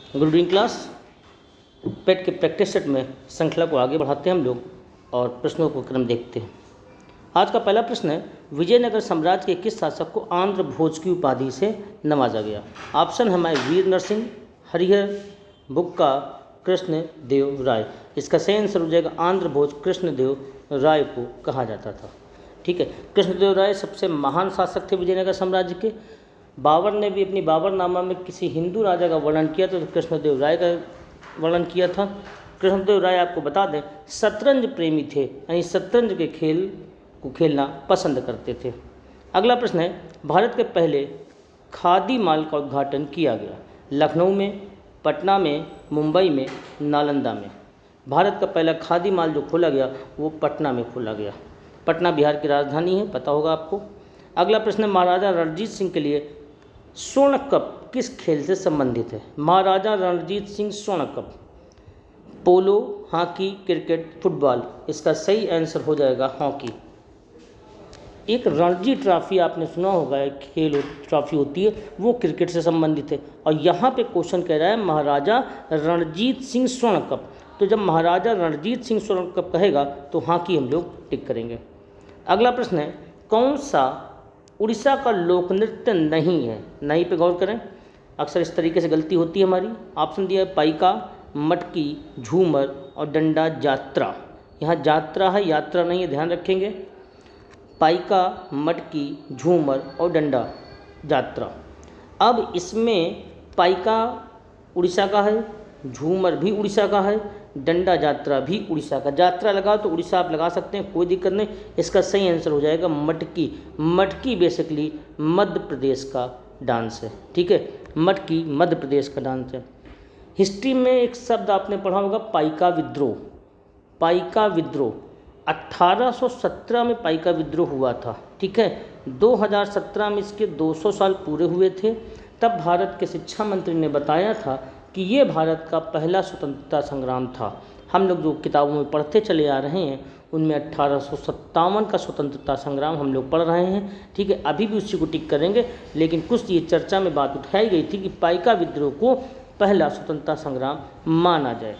Good evening class. पेट के practice set में श्रृंखला को आगे बढ़ाते हैं हम लोग और प्रश्नों को क्रम देखते हैं। आज का पहला प्रश्न है, विजयनगर साम्राज्य के किस शासक को आंध्र भोज की उपाधि से नवाजा गया? ऑप्शन हमारे वीर नरसिंह, हरिहर, बुक्का, कृष्ण देव राय। इसका सही आंसर हो जाएगा आंध्र भोज कृष्ण देव राय को कहा जाता था। ठीक है, कृष्णदेव राय सबसे महान शासक थे विजयनगर साम्राज्य के। बाबर ने भी अपनी बाबरनामा में किसी हिंदू राजा का वर्णन किया तो कृष्णदेव राय का वर्णन किया था। कृष्णदेव राय आपको बता दें शतरंज प्रेमी थे, यानी शतरंज के खेल को खेलना पसंद करते थे। अगला प्रश्न है, भारत के पहले खादी मॉल का उद्घाटन किया गया? लखनऊ में, पटना में, मुंबई में, नालंदा में। भारत का पहला खादी मॉल जो खोला गया वो पटना में खोला गया। पटना बिहार की राजधानी है, पता होगा आपको। अगला प्रश्न है, महाराजा रणजीत सिंह के लिए स्वर्ण कप किस खेल से संबंधित है? महाराजा रणजीत सिंह स्वर्ण कप, पोलो, हॉकी, क्रिकेट, फुटबॉल। इसका सही आंसर हो जाएगा हॉकी। एक रणजी ट्रॉफी आपने सुना होगा, एक खेल ट्रॉफी होती है, वो क्रिकेट से संबंधित है। और यहाँ पे क्वेश्चन कह रहा है महाराजा रणजीत सिंह स्वर्ण कप, तो जब महाराजा रणजीत सिंह स्वर्ण कप कहेगा तो हॉकी हम लोग टिक करेंगे। अगला प्रश्न है, कौन सा उड़ीसा का लोक नृत्य नहीं है? नहीं पे गौर करें, अक्सर इस तरीके से गलती होती है हमारी। ऑप्शन दिया है पाइका, मटकी, झूमर और डंडा जात्रा। यहाँ जात्रा है, यात्रा नहीं है, ध्यान रखेंगे। पाइका, मटकी, झूमर और डंडा जात्रा। अब इसमें पाइका उड़ीसा का है, झूमर भी उड़ीसा का है, डंडा जात्रा भी उड़ीसा का। जात्रा लगा तो उड़ीसा आप लगा सकते हैं, कोई दिक्कत नहीं। इसका सही आंसर हो जाएगा मटकी। मटकी बेसिकली मध्य प्रदेश का डांस है। ठीक है, मटकी मध्य प्रदेश का डांस है। हिस्ट्री में एक शब्द आपने पढ़ा होगा, पाइका विद्रोह। पाइका विद्रोह 1817 में पाइका विद्रोह हुआ था। ठीक है, 2017 में इसके 200 साल पूरे हुए थे। तब भारत के शिक्षा मंत्री ने बताया था कि ये भारत का पहला स्वतंत्रता संग्राम था। हम लोग जो किताबों में पढ़ते चले आ रहे हैं उनमें 1857 का स्वतंत्रता संग्राम हम लोग पढ़ रहे हैं। ठीक है, अभी भी उसी को टिक करेंगे, लेकिन कुछ ये चर्चा में बात उठाई गई थी कि पाइका विद्रोह को पहला स्वतंत्रता संग्राम माना जाए।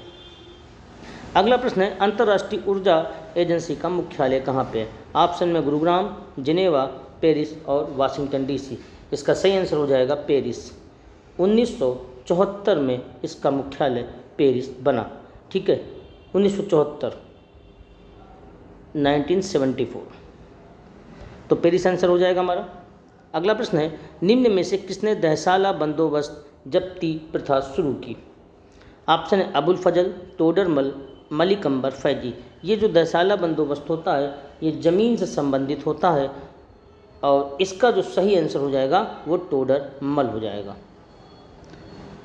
अगला प्रश्न है, अंतर्राष्ट्रीय ऊर्जा एजेंसी का मुख्यालय कहाँ पे है? ऑप्शन में गुरुग्राम, जिनेवा, पेरिस और वाशिंगटन डीसी। इसका सही आंसर हो जाएगा पेरिस। 1974 में इसका मुख्यालय पेरिस बना। ठीक है, 1974, 1974, तो पेरिस आंसर हो जाएगा हमारा। अगला प्रश्न है, निम्न में से किसने दहसाला बंदोबस्त जब्ती प्रथा शुरू की? ऑप्शन है अबुल फजल, टोडरमल, मलिक अंबर, फैजी। ये जो दहसाला बंदोबस्त होता है ये ज़मीन से संबंधित होता है और इसका जो सही आंसर हो जाएगा वो टोडरमल हो जाएगा।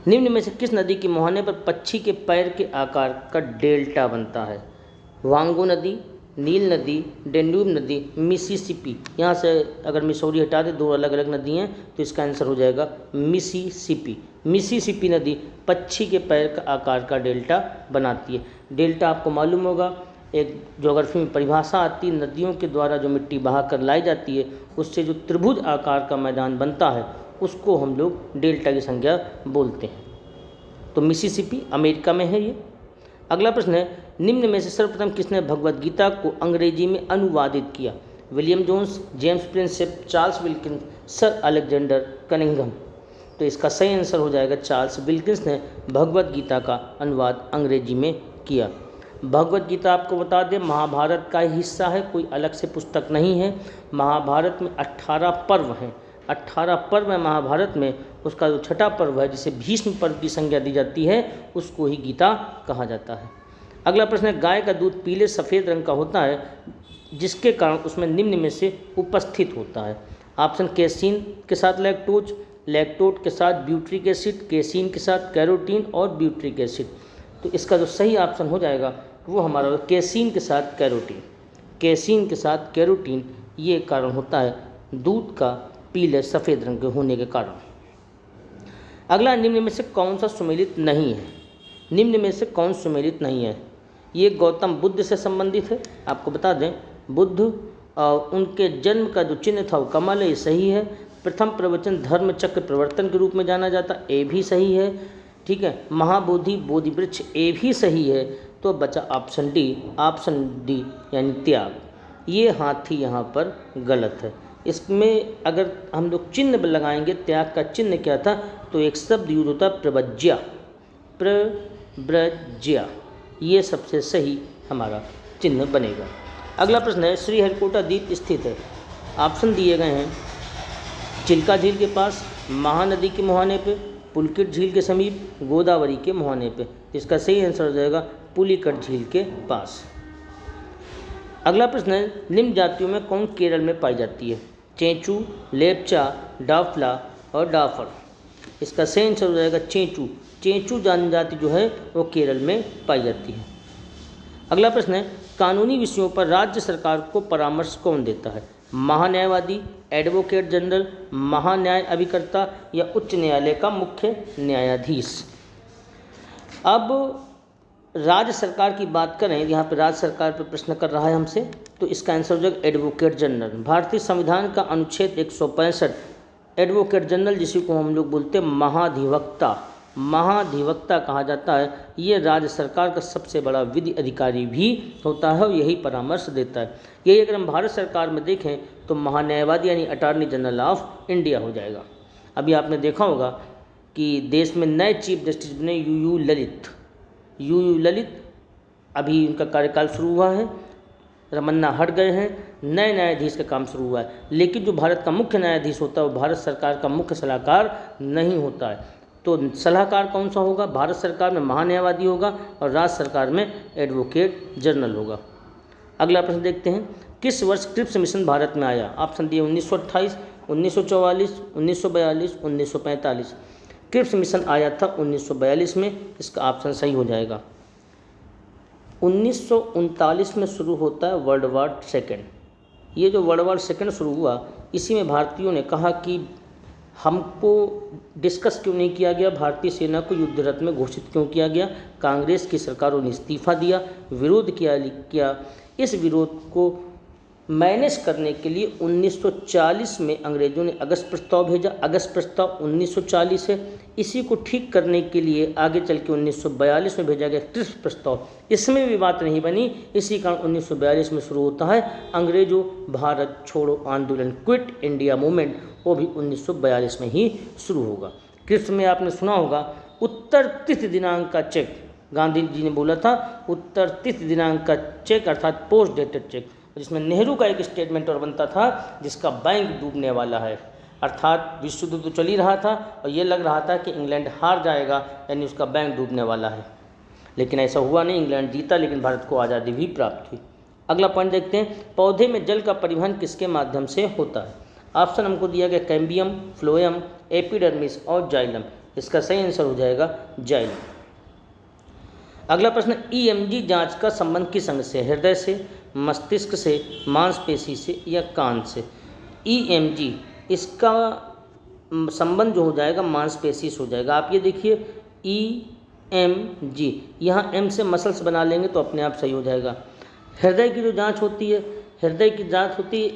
निम्न में से किस नदी के मुहाने पर पक्षी के पैर के आकार का डेल्टा बनता है? वांगो नदी, नील नदी, डेन्यूब नदी, मिसिसिपी। यहाँ से अगर मिसौरी हटा दे, दो अलग अलग नदी हैं, तो इसका आंसर हो जाएगा मिसिसिपी। मिसिसिपी नदी पक्षी के पैर का आकार का डेल्टा बनाती है। डेल्टा आपको मालूम होगा, एक ज्योग्राफी में परिभाषा आती है, नदियों के द्वारा जो मिट्टी बहा कर लाई जाती है उससे जो त्रिभुज आकार का मैदान बनता है उसको हम लोग डेल्टा की संज्ञा बोलते हैं। तो मिसिसिपी अमेरिका में है ये। अगला प्रश्न है, निम्न में से सर्वप्रथम किसने भगवद गीता को अंग्रेजी में अनुवादित किया? William Jones, James Prinsep, Charles Wilkins, sir Alexander Cunningham. तो इसका सही आंसर हो जाएगा चार्ल्स विल्किंस ने भगवद गीता का अनुवाद अंग्रेजी में किया। भगवद गीता आपको बता दें महाभारत का हिस्सा है, कोई अलग से पुस्तक नहीं है। महाभारत में 18 पर्व हैं, 18 पर्व है महाभारत में। उसका जो छठा पर्व है जिसे भीष्म पर्व की संज्ञा दी जाती है उसको ही गीता कहा जाता है। अगला प्रश्न है, गाय का दूध पीले सफ़ेद रंग का होता है जिसके कारण उसमें निम्न में से उपस्थित होता है? ऑप्शन केसीन के साथ लैक्टोज, लैक्टोज के साथ ब्यूट्रिक एसिड, केसीन के साथ कैरोटीन और ब्यूट्रिक एसिड। तो इसका जो सही ऑप्शन हो जाएगा वो हमारा केसीन के साथ कैरोटीन। केसीन के साथ कैरोटीन ये कारण होता है दूध का पीले सफ़ेद रंग के होने के कारण। अगला, निम्न में से कौन सा सुमेलित नहीं है? निम्न में से कौन सुमेलित नहीं है? ये गौतम बुद्ध से संबंधित है। आपको बता दें बुद्ध उनके जन्म का जो चिन्ह था वो कमल है, ये सही है। प्रथम प्रवचन धर्म चक्र प्रवर्तन के रूप में जाना जाता, ये भी सही है। ठीक है, महाबोधि बोधि वृक्ष ए भी सही है, तो बचा ऑप्शन डी यानी त्याग। ये हाथी यहाँ पर गलत है। इसमें अगर हम लोग चिन्ह लगाएंगे, त्याग का चिन्ह क्या था, तो एक शब्द यूज होता है प्रव्रज्या, प्रव्रज्या, ये सबसे सही हमारा चिन्ह बनेगा। अगला प्रश्न है, श्रीहरिकोटा द्वीप स्थित है। ऑप्शन दिए गए हैं, चिल्का झील के पास, महानदी के मुहाने पे, पुलिकट झील के समीप, गोदावरी के मुहाने पे। इसका सही आंसर हो जाएगा पुलिकट झील के पास। अगला प्रश्न है, निम्न जातियों में कौन केरल में पाई जाती है? चेंचू, लेपचा, डाफला और डाफर। इसका सही आंसर हो जाएगा चेंचू। चेंचू जनजाति जो है वो केरल में पाई जाती है। अगला प्रश्न है, कानूनी विषयों पर राज्य सरकार को परामर्श कौन देता है? महान्यायवादी, एडवोकेट जनरल, महान्याय अभिकर्ता या उच्च न्यायालय का मुख्य न्यायाधीश। अब राज्य सरकार की बात करें, यहाँ पे राज्य सरकार पर प्रश्न कर रहा है हमसे, तो इसका आंसर हो जाएगा एडवोकेट जनरल। भारतीय संविधान का अनुच्छेद 165 एडवोकेट जनरल, जिसी को हम लोग बोलते हैं महाधिवक्ता, महाधिवक्ता कहा जाता है। ये राज्य सरकार का सबसे बड़ा विधि अधिकारी भी होता है और यही परामर्श देता है। यही अगर हम भारत सरकार में देखें तो महान्यायवादी यानी अटॉर्नी जनरल ऑफ इंडिया हो जाएगा। अभी आपने देखा होगा कि देश में नए चीफ जस्टिस बने यू यू ललित, अभी उनका कार्यकाल शुरू हुआ है, रमन्ना हट गए हैं, नए न्यायाधीश का काम शुरू हुआ है। लेकिन जो भारत का मुख्य न्यायाधीश होता है वो भारत सरकार का मुख्य सलाहकार नहीं होता है। तो सलाहकार कौन सा होगा? भारत सरकार में महान्यायवादी होगा और राज्य सरकार में एडवोकेट जनरल होगा। अगला प्रश्न देखते हैं, किस वर्ष क्रिप्स मिशन भारत में आया? ऑप्शन दिए 1928, 1944, 1942, 1945। क्रिप्स मिशन आया था 1942 में, इसका ऑप्शन सही हो जाएगा। 1939 में शुरू होता है वर्ल्ड वार सेकेंड। ये जो वर्ल्ड वार सेकेंड शुरू हुआ, इसी में भारतीयों ने कहा कि हमको डिस्कस क्यों नहीं किया गया, भारतीय सेना को युद्धरत में घोषित क्यों किया गया। कांग्रेस की सरकारों ने इस्तीफा दिया, विरोध किया। इस विरोध को मैनेज करने के लिए 1940 में अंग्रेज़ों ने अगस्त प्रस्ताव भेजा। अगस्त प्रस्ताव 1940 है। इसी को ठीक करने के लिए आगे चल के 1942 में भेजा गया क्रिप्स प्रस्ताव। इसमें भी बात नहीं बनी, इसी कारण 1942 में शुरू होता है अंग्रेज़ों भारत छोड़ो आंदोलन, क्विट इंडिया मूवमेंट। वो भी 1942 में ही शुरू होगा। क्रिप्स में आपने सुना होगा उत्तर तिथि दिनांक का चेक, गांधी जी ने बोला था उत्तर तिथि दिनांक का चेक अर्थात पोस्ट डेटेड चेक, जिसमें नेहरू का एक स्टेटमेंट और बनता था जिसका बैंक डूबने वाला है। अर्थात विश्व युद्ध तो चल ही रहा था और ये लग रहा था कि इंग्लैंड हार जाएगा, यानी उसका बैंक डूबने वाला है। लेकिन ऐसा हुआ नहीं, इंग्लैंड जीता, लेकिन भारत को आज़ादी भी प्राप्त हुई। अगला पॉइंट देखते हैं, पौधे में जल का परिवहन किसके माध्यम से होता है? ऑप्शन हमको दिया गया कैम्बियम, फ्लोएम, एपिडर्मिस और जाइलम। इसका सही आंसर हो जाएगा जाइलम। अगला प्रश्न, ईएमजी जांच का संबंध किस अंग से? हृदय से, मस्तिष्क से, मांसपेशी से या कान से? ईएमजी, इसका संबंध जो हो जाएगा मांसपेशी से हो जाएगा। आप ये देखिए ईएमजी, यहाँ एम से मसल्स बना लेंगे तो अपने आप सही हो जाएगा। हृदय की जो जांच होती है, हृदय की जांच होती है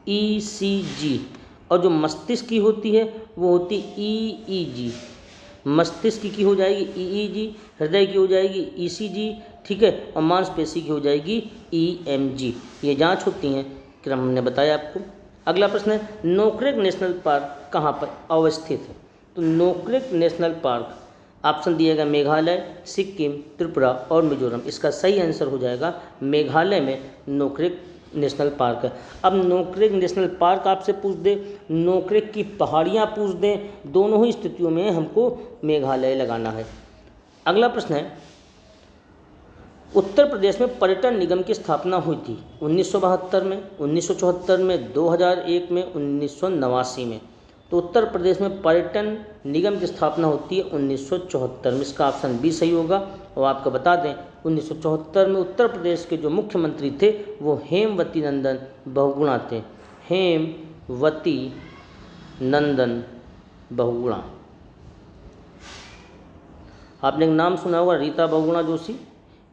ईसीजी, और जो मस्तिष्क की होती है वो होती ईईजी। मस्तिष्क की हो जाएगी ईईजी, हृदय की हो जाएगी ईसीजी, ठीक है, और मांसपेशी की हो जाएगी ईएमजी। ये जांच होती हैं, क्रम हमने बताया आपको। अगला प्रश्न है, नोकरेक नेशनल पार्क कहाँ पर अवस्थित है? तो नोकरेक नेशनल पार्क ऑप्शन दिएगा मेघालय, सिक्किम, त्रिपुरा और मिजोरम। इसका सही आंसर हो जाएगा मेघालय में नोकरेक नेशनल पार्क है। अब नोकरेक नेशनल पार्क आपसे पूछ दे, नोकरेक की पहाड़ियाँ पूछ दें, दोनों ही स्थितियों में हमको मेघालय लगाना है। अगला प्रश्न है, उत्तर प्रदेश में पर्यटन निगम की स्थापना हुई थी 1972 में, 1974 में, 2001 में, 1989 में। तो उत्तर प्रदेश में पर्यटन निगम की स्थापना होती है 1974 में। इसका ऑप्शन बी सही होगा। और आपको बता दें 1974 में उत्तर प्रदेश के जो मुख्यमंत्री थे वो हेमवती नंदन बहुगुणा थे। हेमवती नंदन बहुगुणा। आपने एक नाम सुना होगा रीता बहुगुणा जोशी,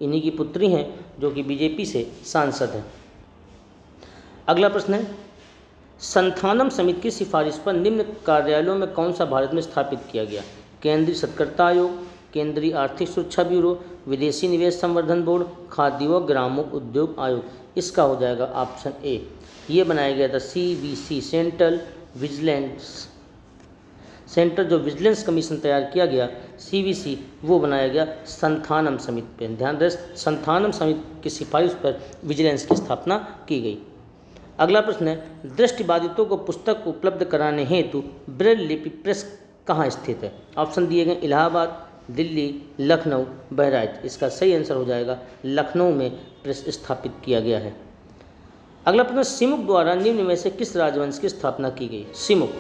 इन्हीं की पुत्री हैं जो कि बीजेपी से सांसद हैं। अगला प्रश्न है, संथानम समिति की सिफारिश पर निम्न कार्यालयों में कौन सा भारत में स्थापित किया गया? केंद्रीय सतर्कता आयोग, केंद्रीय आर्थिक सुरक्षा ब्यूरो, विदेशी निवेश संवर्धन बोर्ड, खाद्य व ग्रामोद्योग आयोग। इसका हो जाएगा ऑप्शन ए। ये बनाया गया था CVC, सेंट्रल विजिलेंस सेंटर, जो विजिलेंस कमीशन तैयार किया गया CVC, वो बनाया गया संथानम समिति पे। ध्यान रहे, संथानम समिति की सिफारिश पर विजिलेंस की स्थापना की गई। अगला प्रश्न है, दृष्टिबाधितों को पुस्तक उपलब्ध कराने हेतु ब्रेल लिपि प्रेस कहाँ स्थित है? ऑप्शन दिए गए इलाहाबाद, दिल्ली, लखनऊ, बहराइच। इसका सही आंसर हो जाएगा लखनऊ में प्रेस स्थापित किया गया है। अगला प्रश्न, सिमुक द्वारा निम्न में से किस राजवंश की स्थापना की गई? सिमुक,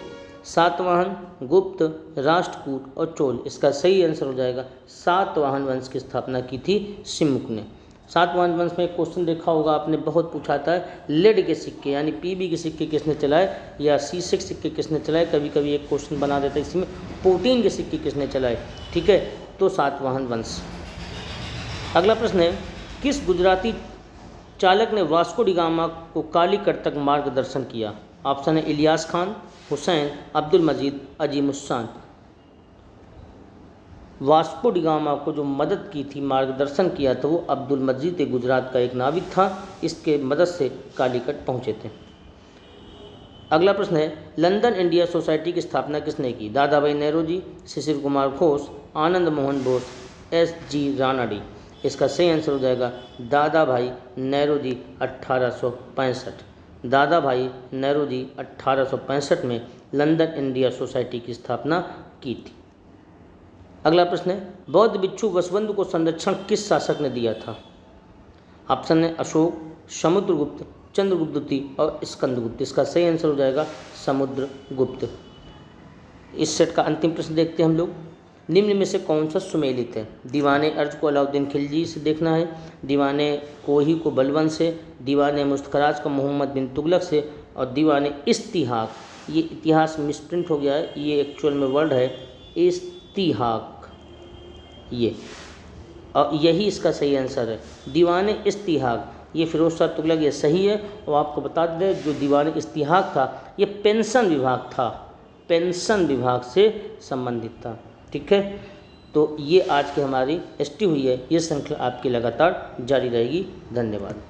सातवाहन, गुप्त, राष्ट्रकूट और चोल। इसका सही आंसर हो जाएगा सातवाहन वंश की स्थापना की थी सिमुक ने। सातवाहन वंश में एक क्वेश्चन देखा होगा आपने, बहुत पूछा था, लेड के सिक्के यानी PB के सिक्के किसने चलाए या C6 सिक्के किसने चलाए। कभी कभी एक क्वेश्चन बना देता है इसमें, प्रोटीन के सिक्के किसने चलाए। ठीक है, तो सातवाहन वंश। अगला प्रश्न है, किस गुजराती चालक ने वास्को डी गामा को कालीकट तक मार्गदर्शन किया? ऑप्शन है इलियास खान, हुसैन, अब्दुल मजीद, अजीमुस्सान। वास्को डी गामा को जो मदद की थी, मार्गदर्शन किया था, वो अब्दुल मजीद गुजरात का एक नाविक था। इसके मदद से कालीकट पहुँचे थे। अगला प्रश्न है, लंदन इंडिया सोसाइटी की स्थापना किसने की? दादा भाई नेहरू, शिशिर कुमार घोष, आनंद मोहन बोस, SG रानाडी। इसका सही आंसर हो जाएगा दादा भाई नेहरू 1865। दादा भाई नेहरू 1865 में लंदन इंडिया सोसाइटी की स्थापना की थी। अगला प्रश्न है, बौद्ध भिक्षु वसुबंधु को संरक्षण किस शासक ने दिया था? ऑप्शन है अशोक, समुद्रगुप्त, चंद्रगुप्त द्वितीय और स्कंदगुप्त। इसका सही आंसर हो जाएगा समुद्रगुप्त। इस सेट का अंतिम प्रश्न देखते हैं हम लोग। निम्न में से कौन सा सुमेलित है? दीवाने अर्ज को अलाउद्दीन खिलजी से देखना है, दीवाने कोही को बलबन से, दीवाने मुस्तखराज को मोहम्मद बिन तुगलक से, और दीवाने इस्तिहाक, ये इतिहास मिसप्रिंट हो गया है, ये एक्चुअल में वर्ड है इस्तिहाक ये, और यही इसका सही आंसर है। दीवाने इस्तिहाक ये फिरोज शाह तुगलक, ये सही है। और आपको बता दें, जो दीवाने इस्तिहाक था ये पेंशन विभाग था, पेंशन विभाग से संबंधित था। ठीक है, तो ये आज की हमारी हिस्ट्री हुई है। ये श्रृंखला आपकी लगातार जारी रहेगी। धन्यवाद।